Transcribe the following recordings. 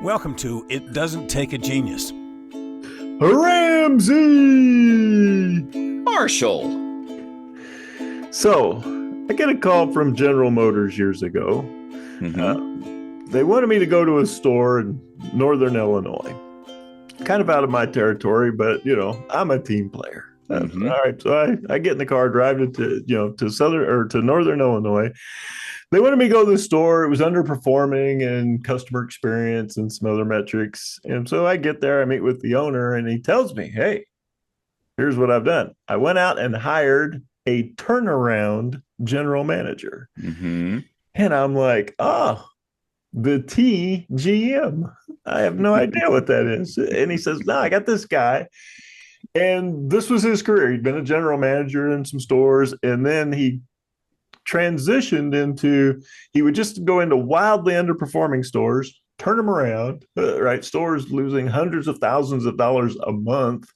Welcome to It Doesn't Take a Genius. Ramsey! Marshall. So, I get a call from General Motors years ago. They wanted me to go to a store in Northern Illinois. Kind of out of my territory, but, I'm a team player. All right, so I get in the car, drive to Northern Illinois. They wanted me to go to the store. It was underperforming in customer experience and some other metrics. And so I get there, I meet with the owner, and he tells me, hey, here's what I've done. I went out and hired a turnaround general manager. And I'm like, oh, the TGM. I have no idea what that is. And he says, no, I got this guy. And this was his career. He'd been a general manager in some stores, and then he transitioned into, he would just go into wildly underperforming stores, turn them around, right? Stores losing hundreds of thousands of dollars a month,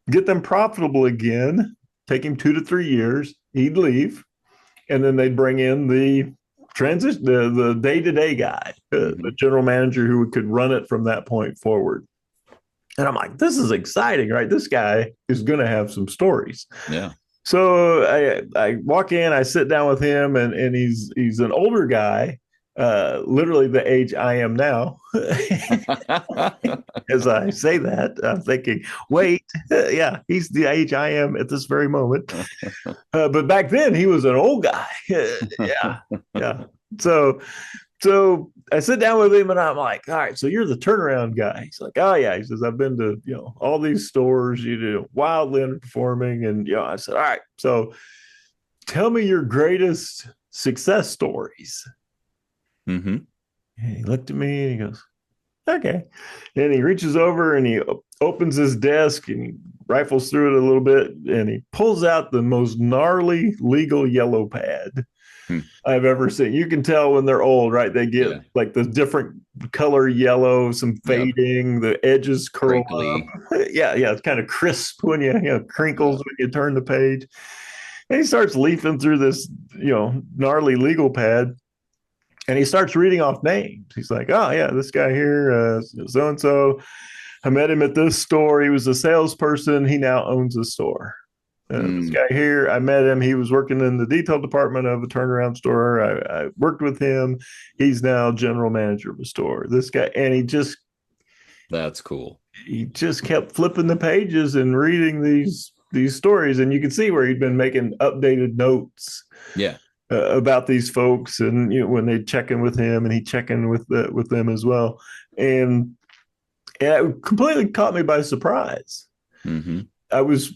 get them profitable again, take him 2 to 3 years, he'd leave, and then they'd bring in the transition, the day-to-day guy, the general manager who could run it from that point forward. And I'm like, this is exciting, right? This guy is going to have some stories. Yeah. So I walk in, I sit down with him, and he's an older guy, literally the age I am now. As I say that, I'm thinking, wait, yeah, he's the age I am at this very moment. But back then, he was an old guy. Yeah. So I sit down with him and I'm like, all right, so you're the turnaround guy. He's like, oh yeah. He says, I've been to, all these stores, wildly underperforming. And, I said, all right, so tell me your greatest success stories. And he looked at me and he goes, okay. And he reaches over and he opens his desk and he rifles through it a little bit and he pulls out the most gnarly legal yellow pad I've ever seen. You can tell when they're old, right? They get like the different color yellow, some fading, the edges curl up. Yeah, it's kind of crisp when you crinkles when you turn the page. And he starts leafing through this, gnarly legal pad, and he starts reading off names. He's like, oh yeah, this guy here, so and so. I met him at this store. He was a salesperson. He now owns a store. This guy here, I met him. He was working in the detail department of a turnaround store. I worked with him. He's now general manager of a store. This guy, and that's cool. He just kept flipping the pages and reading these stories, and you could see where he'd been making updated notes. About these folks, and when they check in with him, and he check in with them as well, and it completely caught me by surprise. I was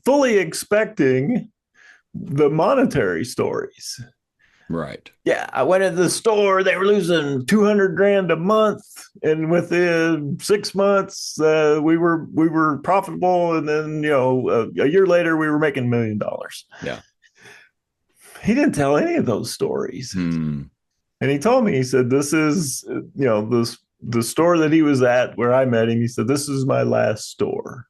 fully expecting the monetary stories. Right. Yeah. I went into the store. They were losing $200,000 a month. And within 6 months, we were profitable. And then, a year later, we were making $1 million. Yeah. He didn't tell any of those stories. And he told me, he said, this is, the store that he was at where I met him. He said, this is my last store.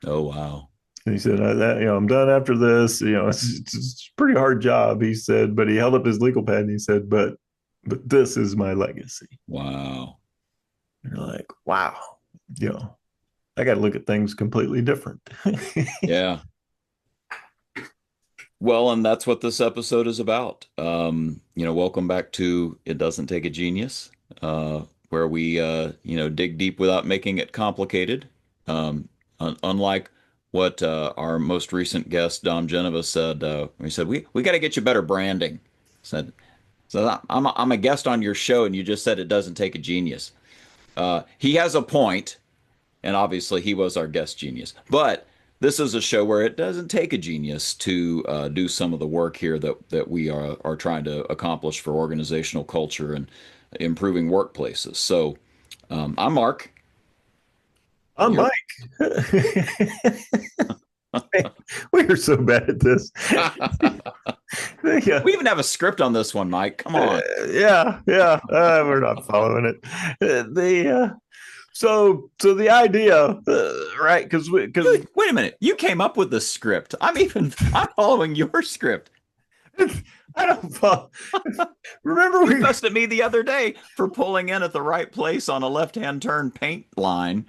Oh, wow. And he said, I'm done after this. It's a pretty hard job, he said, but he held up his legal pad and he said, but this is my legacy. Wow. And you're like, wow, I got to look at things completely different. Yeah. Well, and that's what this episode is about. Welcome back to It Doesn't Take a Genius, where we, dig deep without making it complicated. Unlike what our most recent guest, Dom Geneva, said. He said, we got to get you better branding. So I'm a guest on your show, and you just said it doesn't take a genius. He has a point, and obviously he was our guest genius. But this is a show where it doesn't take a genius to do some of the work here that we are trying to accomplish for organizational culture and improving workplaces. So I'm Mark. I'm Mike. We are so bad at this. We even have a script on this one, Mike. Come on. We're not following it. So the idea, right? Because wait a minute, you came up with the script. I'm following your script. I don't follow. Remember You we fussed at me the other day for pulling in at the right place on a left-hand turn paint line,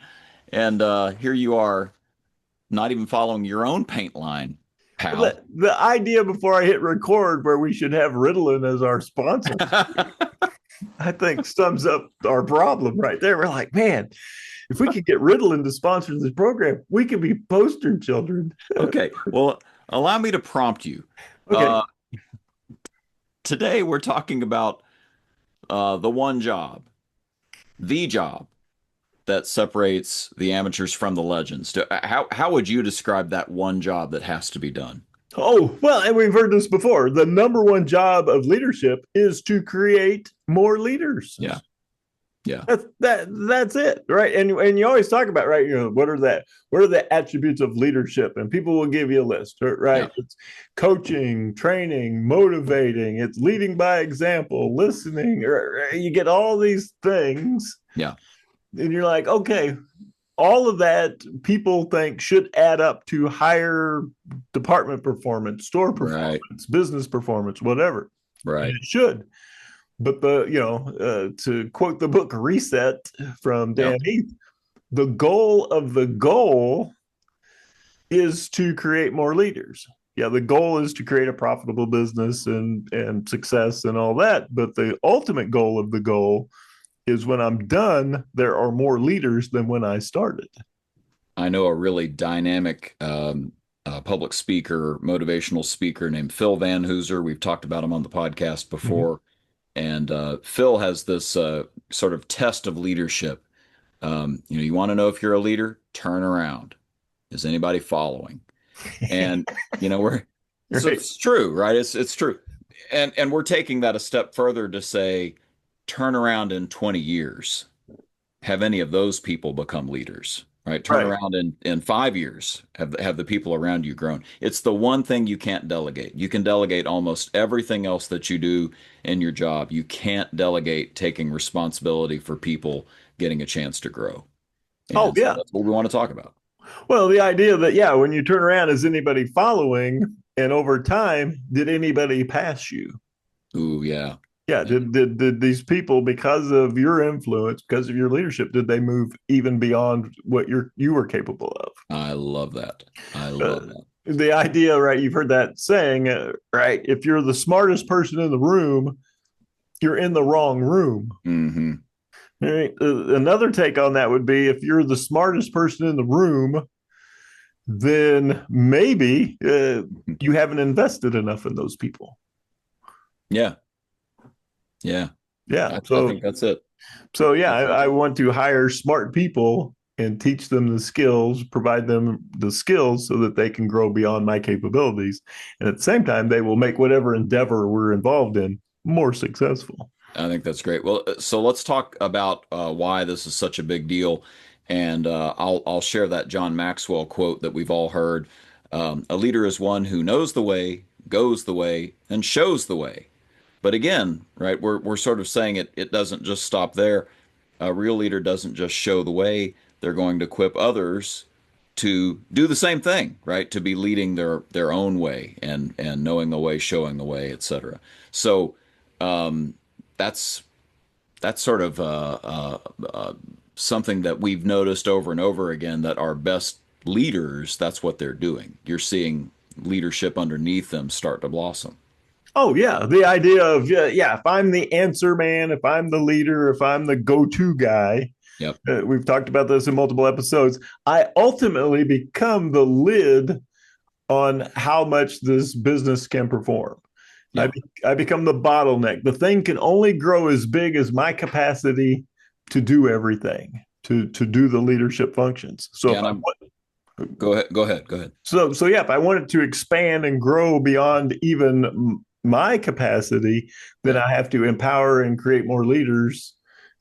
and here you are, not even following your own paint line, pal. the idea before I hit record where we should have Ritalin as our sponsor, I think sums up our problem right there. We're like, man, if we could get Ritalin to sponsor this program, we could be poster children. Okay, well, allow me to prompt you. Okay. Uh, Today we're talking about the one job, the job that separates the amateurs from the legends. How would you describe that one job that has to be done? Oh, well, and we've heard this before. The number one job of leadership is to create more leaders. Yeah. Yeah. That's it, right? And you always talk about, right, what are the attributes of leadership? And people will give you a list, right? Yeah. It's coaching, training, motivating, it's leading by example, listening, or you get all these things. Yeah. And you're like, okay, all of that people think should add up to higher department performance, store performance, Right. business performance, whatever. Right. And it should. But to quote the book Reset from Dan Yep. Heath, the goal of the goal is to create more leaders. Yeah, the goal is to create a profitable business and success and all that. But the ultimate goal of the goal is when I'm done, there are more leaders than when I started. I know a really dynamic public speaker, motivational speaker named Phil Van Hooser. We've talked about him on the podcast before. Mm-hmm. And Phil has this sort of test of leadership. You want to know if you're a leader? Turn around. Is anybody following? And we're right. So it's true, right? It's true. And we're taking that a step further to say, turn around in 20 years. Have any of those people become leaders? Right? Turn around in 5 years. Have the people around you grown? It's the one thing you can't delegate. You can delegate almost everything else that you do in your job. You can't delegate taking responsibility for people getting a chance to grow. And yeah. That's what we want to talk about. Well, the idea that, yeah, when you turn around, is anybody following? And over time, did anybody pass you? Ooh, yeah. Yeah. Did these people, because of your influence, because of your leadership, did they move even beyond what you were capable of? I love that. I love that. The idea, right? You've heard that saying, right? If you're the smartest person in the room, you're in the wrong room. Mm-hmm. Right? Another take on that would be, if you're the smartest person in the room, then maybe you haven't invested enough in those people. Yeah. Yeah. Yeah. I think that's it. So, yeah, I want to hire smart people and teach them the skills, provide them the skills so that they can grow beyond my capabilities. And at the same time, they will make whatever endeavor we're involved in more successful. I think that's great. Well, so let's talk about why this is such a big deal. And I'll share that John Maxwell quote that we've all heard. A leader is one who knows the way, goes the way, and shows the way. But again, right, we're sort of saying it doesn't just stop there. A real leader doesn't just show the way. They're going to equip others to do the same thing, right? To be leading their own way and knowing the way, showing the way, etc. So that's sort of something that we've noticed over and over again, that our best leaders, that's what they're doing. You're seeing leadership underneath them start to blossom. Oh, yeah. The idea of, if I'm the answer man, if I'm the leader, if I'm the go-to guy, yep. We've talked about this in multiple episodes, I ultimately become the lid on how much this business can perform. Yep. I become the bottleneck. The thing can only grow as big as my capacity to do everything, to do the leadership functions. So yeah, go ahead. So yeah, if I wanted to expand and grow beyond even my capacity, then I have to empower and create more leaders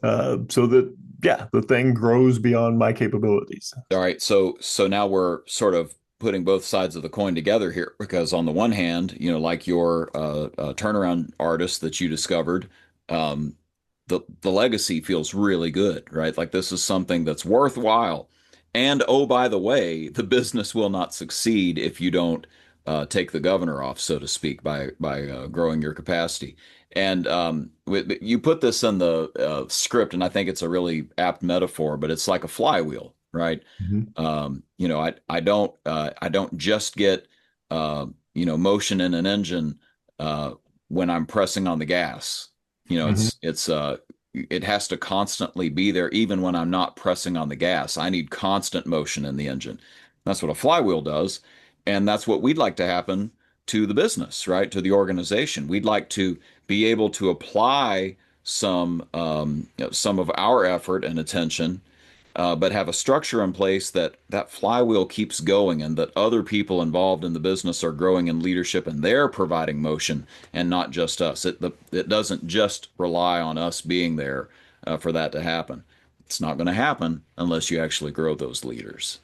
so that, the thing grows beyond my capabilities. All right. So now we're sort of putting both sides of the coin together here, because on the one hand, like your turnaround artist that you discovered, the legacy feels really good, right? Like this is something that's worthwhile. And oh, by the way, the business will not succeed if you don't take the governor off, so to speak, by growing your capacity. And you put this in the script, and I think it's a really apt metaphor, but it's like a flywheel, right? Mhm. I don't just get motion in an engine uh, when I'm pressing on the gas. Mhm. It has to constantly be there, even when I'm not pressing on the gas. I need constant motion in the engine. That's what a flywheel does, and that's what we'd like to happen to the business, right? To the organization. We'd like to be able to apply some of our effort and attention, but have a structure in place that that flywheel keeps going and that other people involved in the business are growing in leadership and they're providing motion and not just us. It doesn't just rely on us being there for that to happen. It's not going to happen unless you actually grow those leaders.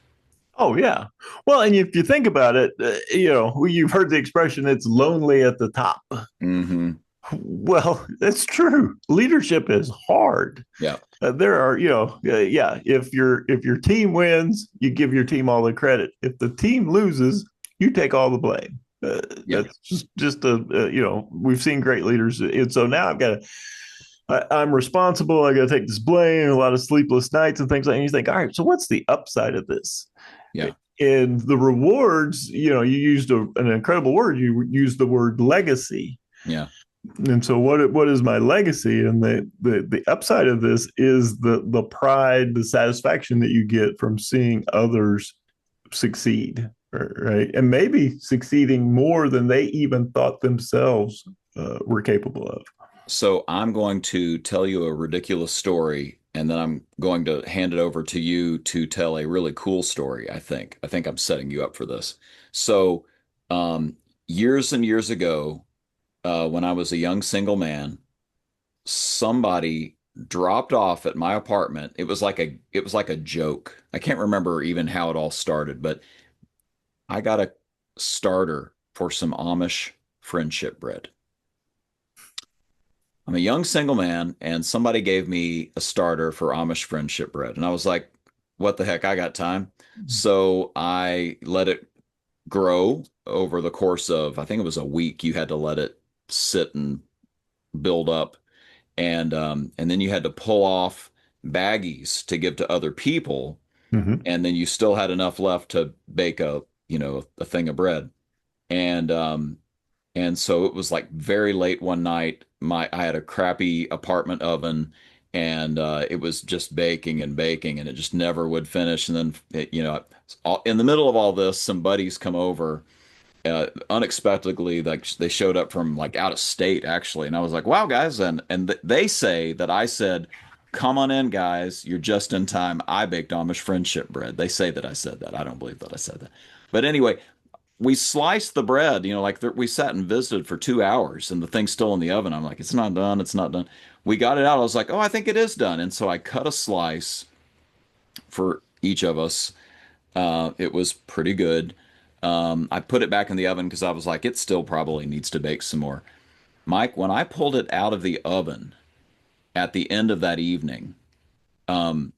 Oh yeah. Well, and if you think about it, you've heard the expression "it's lonely at the top." Hmm. Well, that's true. Leadership is hard. Yeah. There are, yeah. If your team wins, you give your team all the credit. If the team loses, you take all the blame. Yeah. That's just we've seen great leaders, and so now I'm responsible. I got to take this blame. A lot of sleepless nights and things like. And you think, all right, so what's the upside of this? Yeah. And the rewards, you used an incredible word. You used the word legacy. Yeah. And so what is my legacy? And the upside of this is the pride, the satisfaction that you get from seeing others succeed, right? And maybe succeeding more than they even thought themselves were capable of. So I'm going to tell you a ridiculous story, and then I'm going to hand it over to you to tell a really cool story, I think. I think I'm setting you up for this. So, years and years ago, when I was a young single man, somebody dropped off at my apartment. It was like a joke. I can't remember even how it all started, but I got a starter for some Amish friendship bread. I'm a young single man, and somebody gave me a starter for Amish friendship bread. And I was like, what the heck? I got time. So I let it grow over the course of, I think it was a week. You had to let it sit and build up. And then you had to pull off baggies to give to other people. Mm-hmm. And then you still had enough left to bake a thing of bread. And and so it was like very late one night. I had a crappy apartment oven, and it was just baking and baking, and it just never would finish. And then in the middle of all this, some buddies come over unexpectedly. Like they showed up from like out of state actually, and I was like, "Wow, guys!" And they say that I said, "Come on in, guys. You're just in time. I baked Amish friendship bread." They say that I said that. I don't believe that I said that. But anyway, we sliced the bread, we sat and visited for 2 hours and the thing's still in the oven. I'm like, it's not done. It's not done. We got it out. I was like, oh, I think it is done. And so I cut a slice for each of us. It was pretty good. I put it back in the oven because I was like, it still probably needs to bake some more. Mike, when I pulled it out of the oven at the end of that evening, um,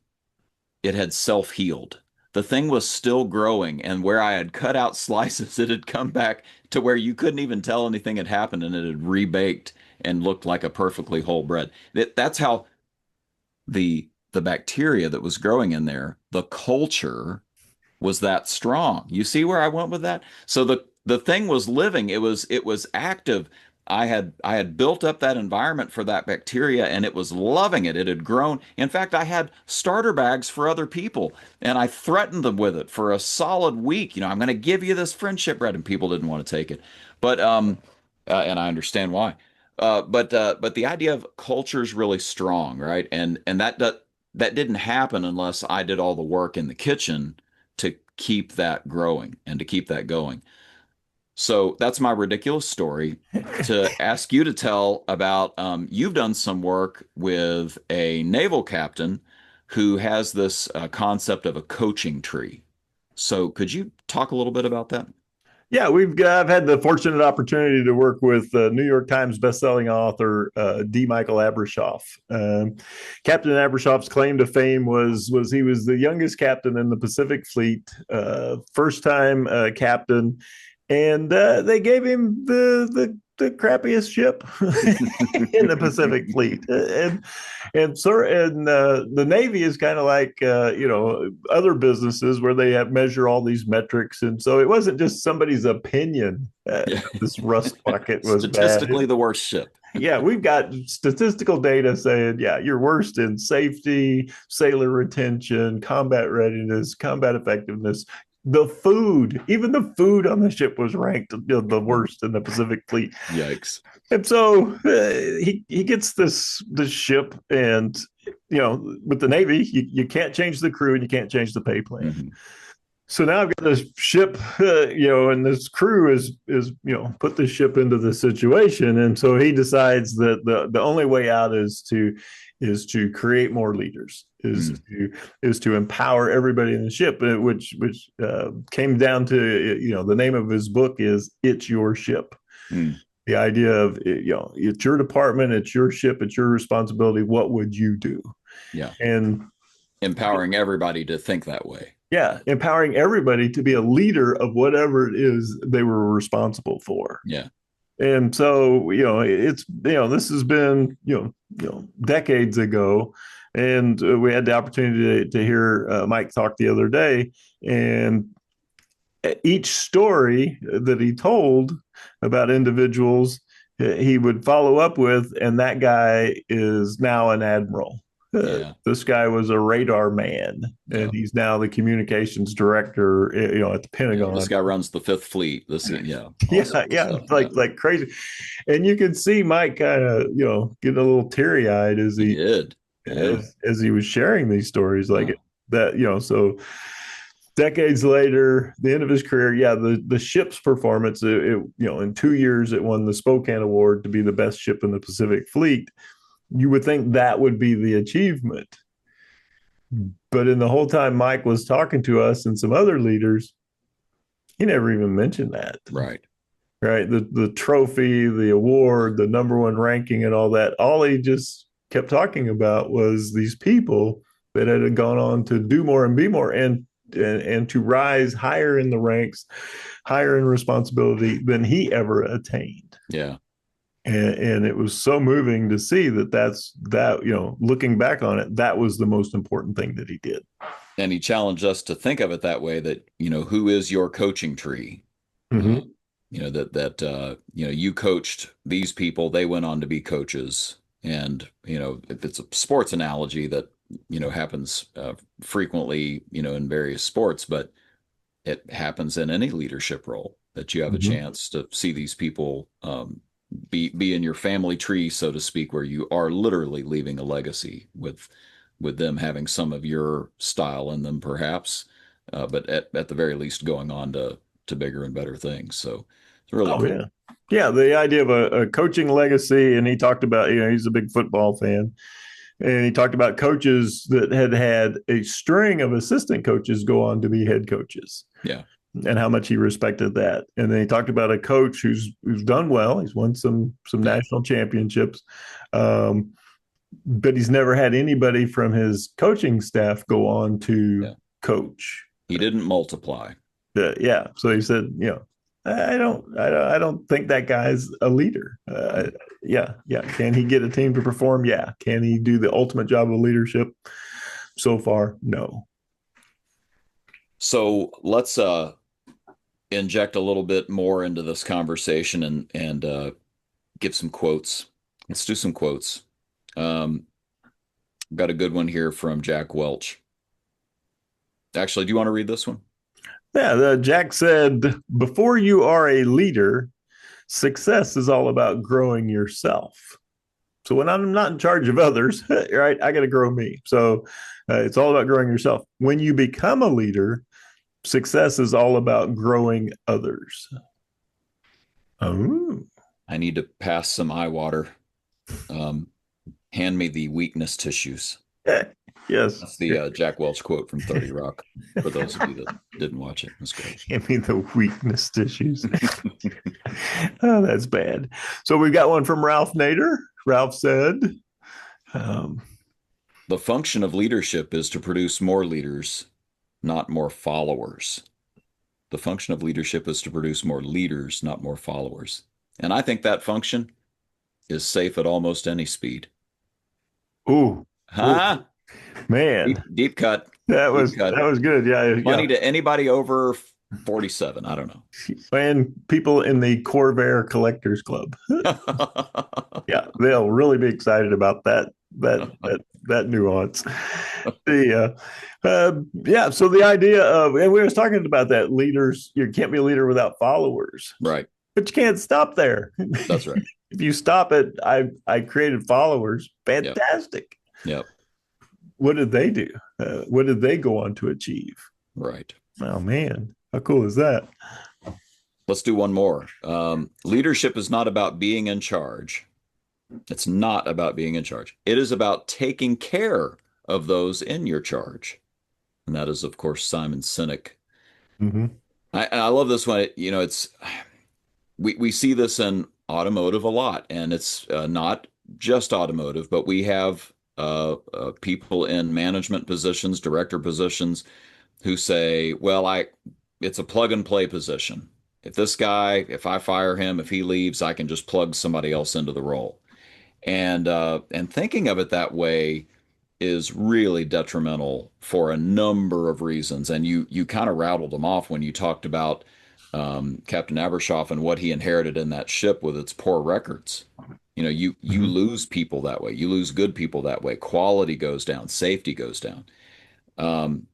it had self-healed. The thing was still growing, and where I had cut out slices, it had come back to where you couldn't even tell anything had happened, and it had rebaked and looked like a perfectly whole bread. That's how the bacteria that was growing in there, the culture was that strong. You see where I went with that? So the thing was living. It was active. I had built up that environment for that bacteria and it was loving it. It had grown. In fact, I had starter bags for other people and I threatened them with it for a solid week. I'm going to give you this friendship bread and people didn't want to take it. But and I understand why. But the idea of culture is really strong, right? And that didn't happen unless I did all the work in the kitchen to keep that growing and to keep that going. So that's my ridiculous story to ask you to tell about. You've done some work with a naval captain who has this concept of a coaching tree. So could you talk a little bit about that? Yeah, I've had the fortunate opportunity to work with New York Times bestselling author D. Michael Abrashoff. Captain Abrashoff's claim to fame was he was the youngest captain in the Pacific Fleet, first time captain, and they gave him the crappiest ship in the Pacific Fleet, and the Navy is kind of like other businesses where they have measure all these metrics, and so it wasn't just somebody's opinion that Yeah. this rust bucket was bad. Statistically the worst ship. Yeah, we've got statistical data saying, yeah, you're worst in safety, sailor retention, combat readiness, combat effectiveness. The food, even the food on the ship was ranked the worst in the Pacific Fleet. Yikes. And so he gets this ship, and with the Navy, you can't change the crew and you can't change the pay plan. Mm-hmm. So now I've got this ship, and this crew is put the ship into this situation, and so he decides that the only way out is to create more leaders, is to empower everybody in the ship, which came down to the name of his book is "It's Your Ship." The idea of it's your department, it's your ship, it's your responsibility. What would you do? Yeah, and empowering everybody to think that way. Yeah, empowering everybody to be a leader of whatever it is they were responsible for. Yeah. And so, it's this has been decades ago, and we had the opportunity to hear Mike talk the other day, and each story that he told about individuals, he would follow up with, and that guy is now an admiral. Yeah. This guy was a radar man, and he's now the communications director, at the Pentagon. This guy runs the Fifth Fleet. Like crazy. And you could see Mike kind of, getting a little teary eyed as he did, as he was sharing these stories, like that. So decades later, the end of his career, the ship's performance, in 2 years, it won the Spokane Award to be the best ship in the Pacific Fleet. You would think that would be the achievement. But in the whole time Mike was talking to us and some other leaders, he never even mentioned that. Right. The trophy, the award, the number one ranking and all that. All he just kept talking about was these people that had gone on to do more and be more and to rise higher in the ranks, higher in responsibility than he ever attained. Yeah. And it was so moving to see that looking back on it, that was the most important thing that he did. And he challenged us to think of it that way, that, who is your coaching tree? Mm-hmm. You coached these people, they went on to be coaches. And, if it's a sports analogy that, happens frequently, in various sports, but it happens in any leadership role, that you have a chance to see these people be in your family tree, so to speak, where you are literally leaving a legacy with them having some of your style in them, perhaps, but at the very least going on to bigger and better things. So it's really cool. Yeah, the idea of a coaching legacy. And he talked about, he's a big football fan, and he talked about coaches that had a string of assistant coaches go on to be head coaches. Yeah. And how much he respected that. And then he talked about a coach who's done well. He's won some national championships, but he's never had anybody from his coaching staff go on to coach. He didn't multiply. So he said, I don't think that guy's a leader. Can he get a team to perform? Yeah. Can he do the ultimate job of leadership? So far, no. So let's inject a little bit more into this conversation and give some quotes. Let's do some quotes. Got a good one here from Jack Welch. Actually, do you want to read this one? Yeah, Jack said, before you are a leader, success is all about growing yourself. So when I'm not in charge of others, right, I got to grow me. So it's all about growing yourself. When you become a leader, success is all about growing others. Oh, I need to pass some eye water. Hand me the weakness tissues. Yes. That's the Jack Welch quote from 30 Rock, for those of you that didn't watch it. That's great. Hand me the weakness tissues. Oh, that's bad. So we've got one from Ralph Nader. Ralph said, the function of leadership is to produce more leaders, not more followers. The function of leadership is to produce more leaders, not more followers. And I think that function is safe at almost any speed. Ooh, ooh, Huh? man, Deep cut. that Deep was cut. good. Yeah, yeah. Funny to anybody over 47. I don't And people in the Corvair Collectors Club. know. Yeah, they'll really be excited about that nuance. The yeah, so the idea of, and we were talking about that, leaders, you can't be a leader without followers, Right. but you can't stop there. That's right. If you stop at I created followers, Yep. fantastic. Yep. What did they do? What did they go on to achieve? Right. Oh man, how cool is that? Let's do one more. Leadership is not about being in charge. It's not about being in charge. It is about taking care of those in your charge. And that is, of course, Simon Sinek. Mm-hmm. I love this one. You know, it's we see this in automotive a lot, and it's not just automotive, but we have people in management positions, director positions, who say, "Well, it's a plug and play position. If this guy, if I fire him, if he leaves, I can just plug somebody else into the role." And thinking of it that way is really detrimental for a number of reasons. And you kind of rattled them off when you talked about Captain Abershoff and what he inherited in that ship with its poor records. You know, you Mm-hmm. lose people that way. You lose good people that way. Quality goes down. Safety goes down. Um,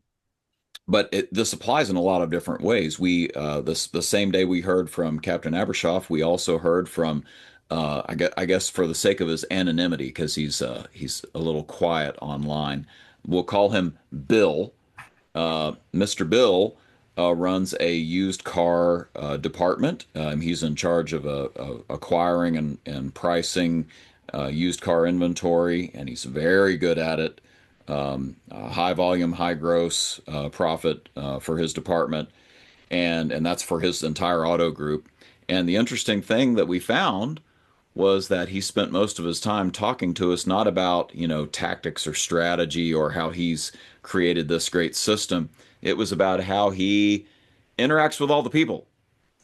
but this applies in a lot of different ways. The same day we heard from Captain Abershoff, we also heard from I guess for the sake of his anonymity, because he's a little quiet online, we'll call him Bill. Mr. Bill runs a used car department. He's in charge of acquiring and pricing used car inventory, and he's very good at it. High volume, high gross profit for his department, and that's for his entire auto group. And the interesting thing that we found was that he spent most of his time talking to us not about, tactics or strategy or how he's created this great system. It was about how he interacts with all the people.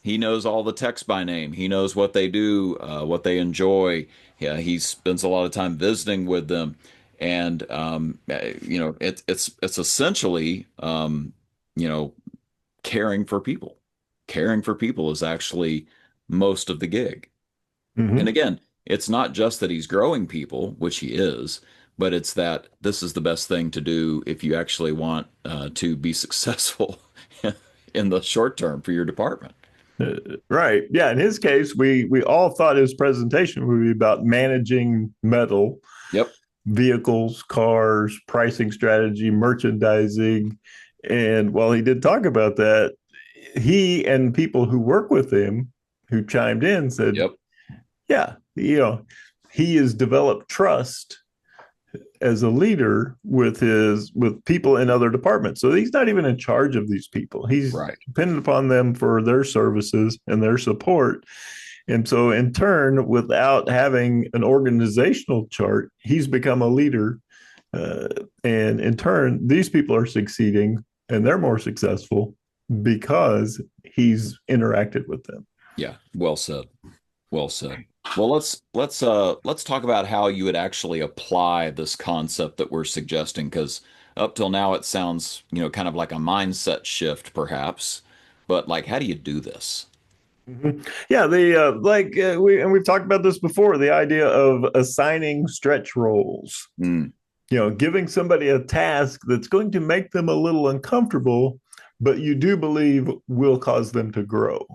He knows all the techs by name. He knows what they do, what they enjoy. Yeah, he spends a lot of time visiting with them, and it's essentially you know caring for people. Caring for people is actually most of the gig. And Mm-hmm. again, it's not just that he's growing people, which he is, but it's that this is the best thing to do if you actually want to be successful in the short term for your department. Right. Yeah. In his case, we all thought his presentation would be about managing metal, Yep. vehicles, cars, pricing strategy, merchandising. And while he did talk about that, he and people who work with him who chimed in said, Yep. yeah, he has developed trust as a leader with people in other departments. So he's not even in charge of these people. He's Right. dependent upon them for their services and their support. And so in turn, without having an organizational chart, he's become a leader. Uh, and in turn, these people are succeeding and they're more successful because he's interacted with them. Yeah. Well said. Well said. Well, let's talk about how you would actually apply this concept that we're suggesting, because up till now it sounds, kind of like a mindset shift, perhaps. But like, how do you do this? Mhm. Yeah, the we've talked about this before. The idea of assigning stretch roles, Mm, giving somebody a task that's going to make them a little uncomfortable, but you do believe will cause them to grow.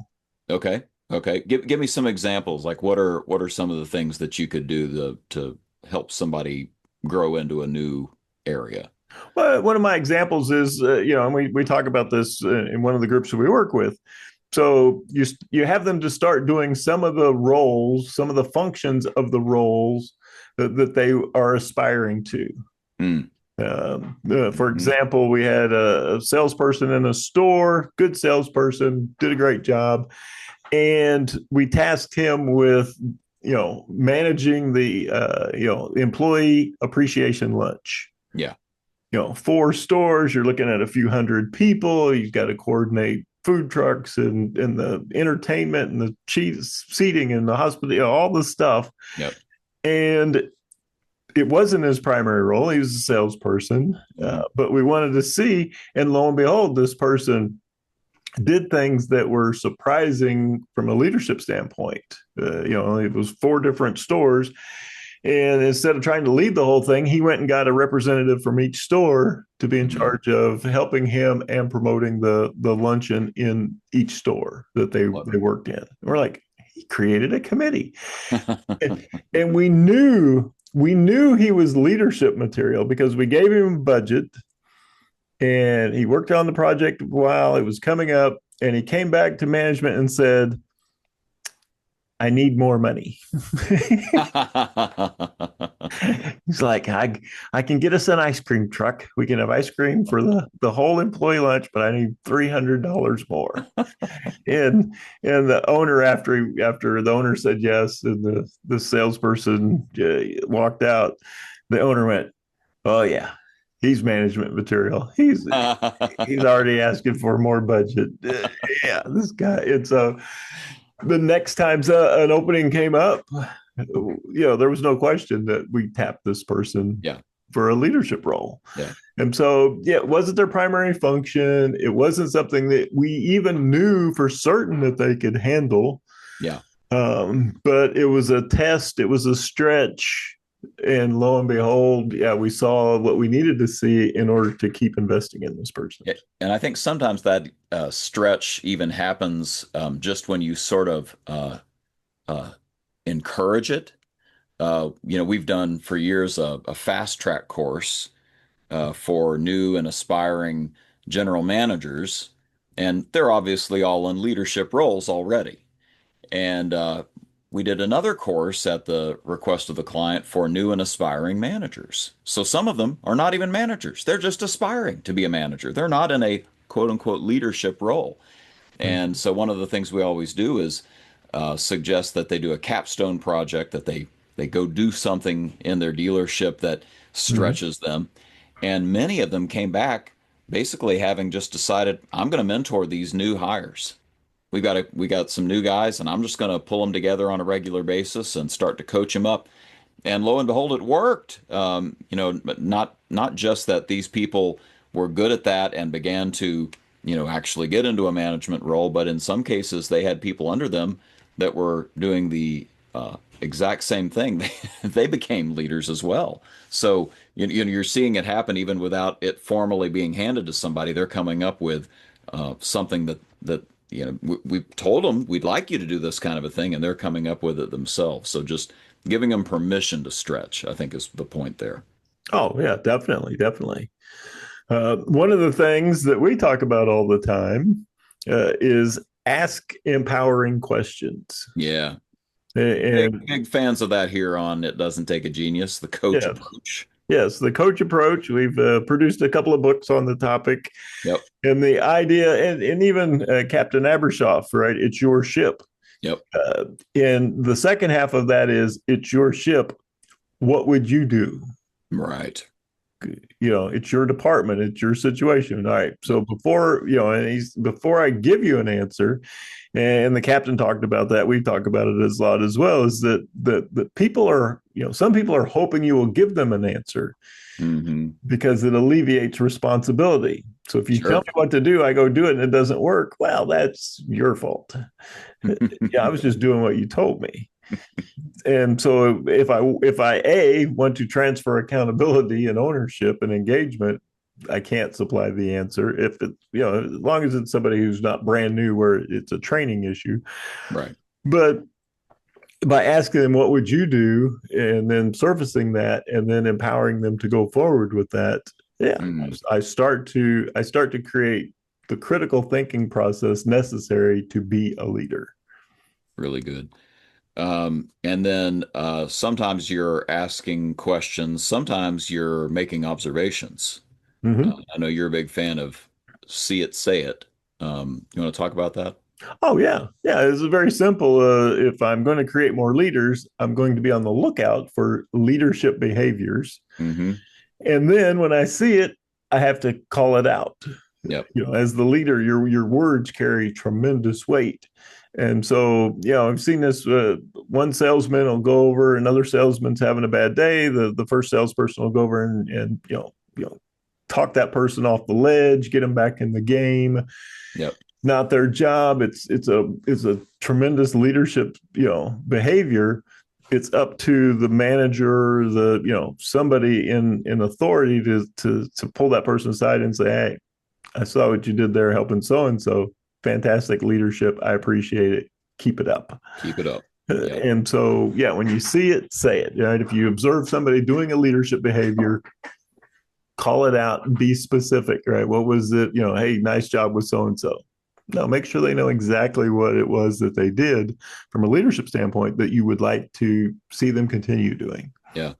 okay. Okay. Give me some examples. Like, what are some of the things that you could do to help somebody grow into a new area? Well, one of my examples is, and we talk about this in one of the groups that we work with. So you have them to start doing some of the roles, some of the functions of the roles that they are aspiring to. Mm, For mhm. example, we had a salesperson in a store, good salesperson, did a great job, and we tasked him with, managing the, employee appreciation lunch. Yeah. 4 stores, you're looking at a few hundred people. You've got to coordinate food trucks and the entertainment and the cheese seating and the hospital, all this stuff. Yep. And it wasn't his primary role. He was a salesperson, but we wanted to see, and lo and behold, this person did things that were surprising from a leadership standpoint. It was 4 different stores. And instead of trying to lead the whole thing, he went and got a representative from each store to be in charge of helping him and promoting the luncheon in each store that they worked in. And we're like, he created a committee. and we knew he was leadership material because we gave him a budget and he worked on the project while it was coming up. And he came back to management and said, I need more money. He's like, I can get us an ice cream truck. We can have ice cream for the whole employee lunch, but I need $300 more. and the owner, after the owner said yes, and the salesperson walked out, the owner went, oh yeah, he's management material. He's already asking for more budget. Yeah, this guy. And so the next time an opening came up, there was no question that we tapped this person for a leadership role. Yeah. And so, it wasn't their primary function. It wasn't something that we even knew for certain that they could handle. Yeah. But it was a test. It was a stretch. And lo and behold, we saw what we needed to see in order to keep investing in this person. And I think sometimes that stretch even happens just when you sort of encourage it. We've done for years a fast track course for new and aspiring general managers, and they're obviously all in leadership roles already. And we did another course at the request of the client for new and aspiring managers. So some of them are not even managers. They're just aspiring to be a manager. They're not in a quote unquote leadership role. And so one of the things we always do is suggest that they do a capstone project, that they go do something in their dealership that stretches them. And many of them came back basically having just decided, I'm going to mentor these new hires. We got some new guys, and I'm just going to pull them together on a regular basis and start to coach them up. And lo and behold, it worked. But not just that these people were good at that and began to, actually get into a management role, but in some cases they had people under them that were doing the exact same thing. They became leaders as well. So you're seeing it happen even without it formally being handed to somebody. They're coming up with something that we've told them we'd like you to do this kind of a thing, and they're coming up with it themselves. So just giving them permission to stretch, I think, is the point there. Oh, yeah, definitely. One of the things that we talk about all the time is ask empowering questions. Yeah. And big fans of that here on It Doesn't Take a Genius, the coach approach. Yes, the coach approach. We've produced a couple of books on the topic. Yep. And the idea, and even Captain Abershoff, right? It's your ship. Yep. And the second half of that is, it's your ship. What would you do? Right. It's your department. It's your situation. All right. So before I give you an answer, and the captain talked about that, we talk about it a lot as well, is that people are, some people are hoping you will give them an answer because it alleviates responsibility. So if you tell me what to do, I go do it and it doesn't work. Well, that's your fault. I was just doing what you told me. And so if I want to transfer accountability and ownership and engagement, I can't supply the answer. If it, as long as it's somebody who's not brand new, where it's a training issue, right? But by asking them, what would you do, and then surfacing that, and then empowering them to go forward with that, I start to create the critical thinking process necessary to be a leader. Really good. And then sometimes you're asking questions. Sometimes you're making observations. I know you're a big fan of see it, say it. You want to talk about that? Oh, yeah. Yeah, it's very simple. If I'm going to create more leaders, I'm going to be on the lookout for leadership behaviors. And then when I see it, I have to call it out. Yep. As the leader, your words carry tremendous weight. And so, I've seen this. One salesman will go over, another salesman's having a bad day. The first salesperson will go over and talk that person off the ledge, get them back in the game. Yep. Not their job. It's a tremendous leadership, behavior. It's up to the manager, somebody in authority to pull that person aside and say, hey, I saw what you did there helping so and so. Fantastic leadership. I appreciate it. Keep it up. Keep it up. Yep. And so, when you see it, say it. Right? If you observe somebody doing a leadership behavior, call it out and be specific. Right? What was it? Hey, nice job with so and so. No, make sure they know exactly what it was that they did from a leadership standpoint that you would like to see them continue doing. Yeah.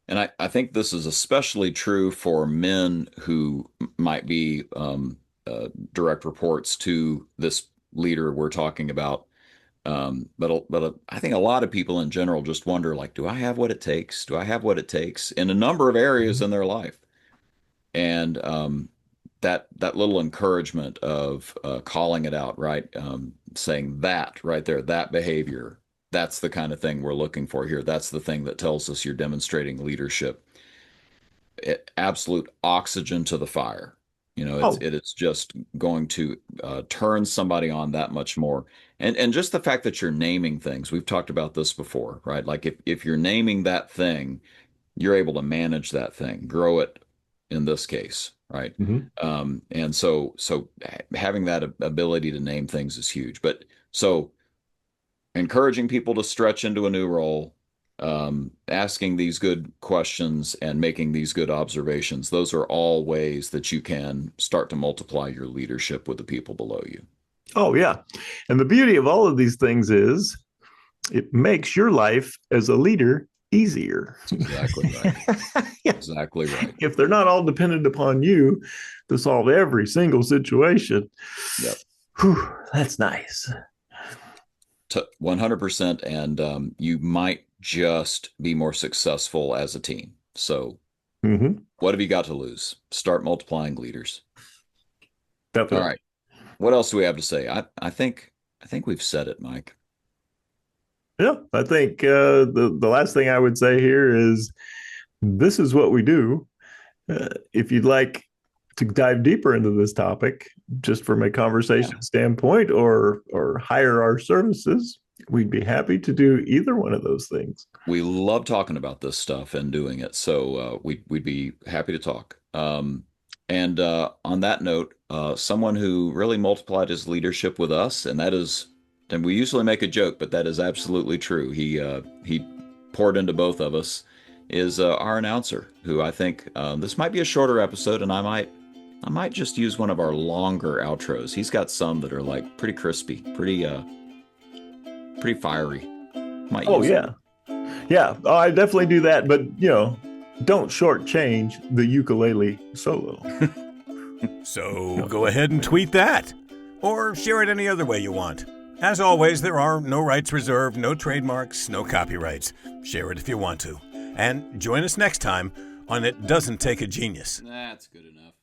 And I think this is especially true for men who might be direct reports to this leader we're talking about. But I think a lot of people in general just wonder, like, do I have what it takes? Do I have what it takes in a number of areas in their life? And that little encouragement of calling it out, right? Saying that right there, that behavior, that's the kind of thing we're looking for here. That's the thing that tells us you're demonstrating leadership. Absolute oxygen to the fire. It is just going to turn somebody on that much more. And just the fact that you're naming things, we've talked about this before, right? Like if you're naming that thing, you're able to manage that thing, grow it in this case, right? And so having that ability to name things is huge. But so encouraging people to stretch into a new role, asking these good questions and making these good observations, those are all ways that you can start to multiply your leadership with the people below you. Oh, yeah. And the beauty of all of these things is it makes your life as a leader easier. Exactly right. Exactly right. If they're not all dependent upon you to solve every single situation, whew, that's nice. 100%. And you might just be more successful as a team. So what have you got to lose? Start multiplying leaders. Definitely. All right. What else do we have to say? I think we've said it, Mike. Yeah, I think the last thing I would say here is this is what we do. If you'd like to dive deeper into this topic, just from a conversation standpoint, or hire our services, we'd be happy to do either one of those things. We love talking about this stuff and doing it, so we'd be happy to talk. And on that note, someone who really multiplied his leadership with us, and we usually make a joke, but that is absolutely true. He poured into both of us, is our announcer, who I think this might be a shorter episode, and I might just use one of our longer outros. He's got some that are like pretty crispy, pretty fiery. Yeah. Oh, I definitely do that, but don't shortchange the ukulele solo. So go ahead and tweet that, or share it any other way you want. As always, there are no rights reserved, no trademarks, no copyrights. Share it if you want to. And join us next time on It Doesn't Take a Genius. That's good enough.